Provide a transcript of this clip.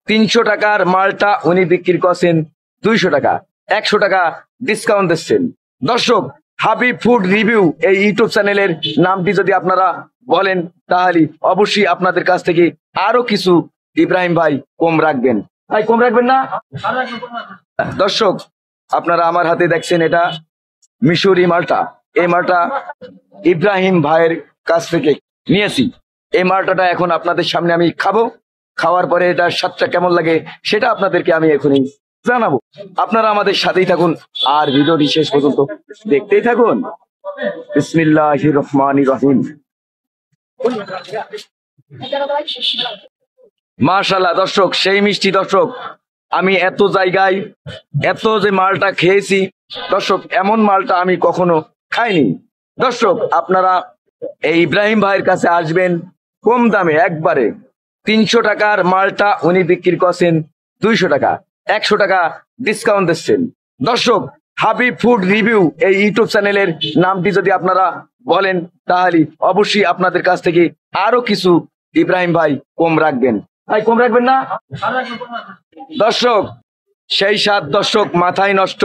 300 টাকার মালটা উনি বিক্রি করছেন 200 টাকা, 100 টাকা ডিসকাউন্ট দিচ্ছেন। দর্শক, হাবিব ফুড রিভিউ এই ইউটিউব চ্যানেলের নামটি যদি আপনারা বলেন তাহলে অবশ্যই আপনাদের কাছ থেকে আরো কিছু ইব্রাহিম ভাই কম রাখবেন। ভাই কম রাখবেন না? দর্শক, আপনারা আমার হাতে দেখছেন এটা মিশরি মালটা। এই মালটা ইব্রাহিম ভাইয়ের কাছ থেকে নিয়েছি। এই মালটাটা এখন আপনাদের সামনে আমি খাবো। খাওয়ার পরে এটার স্বাদটা কেমন লাগে সেটা আপনাদেরকে আমি এখনই জানাবো। আপনারা আমাদের সাথেই থাকুন আর ভিডিওটি শেষ পর্যন্ত দেখতেই থাকুন। বিসমিল্লাহির রহমানির রহিম। মাশাআল্লাহ দর্শক, সেই মিষ্টি। দর্শক, আমি এত জায়গায় এত যে মালটা খেয়েছি দর্শক, এমন মালটা আমি কখনো খাইনি। দর্শক, আপনারা এই ইব্রাহিম ভাইয়ের কাছে আসবেন কম দামে একবারে। 300 টাকার মালটা উনি বিক্রি করছেন 200 টাকা, 100 টাকা ডিসকাউন্ট দিচ্ছেন। দর্শক, হাবিব ফুড রিভিউ এই ইউটিউব চ্যানেলের নামটি যদি আপনারা বলেন তাহলে অবশ্যই আপনাদের কাছ থেকে আরো কিছু ইব্রাহিম ভাই কম রাখবেন। ভাই কম রাখবেন না? দর্শক, সেই সাত দর্শক মাথায় নষ্ট।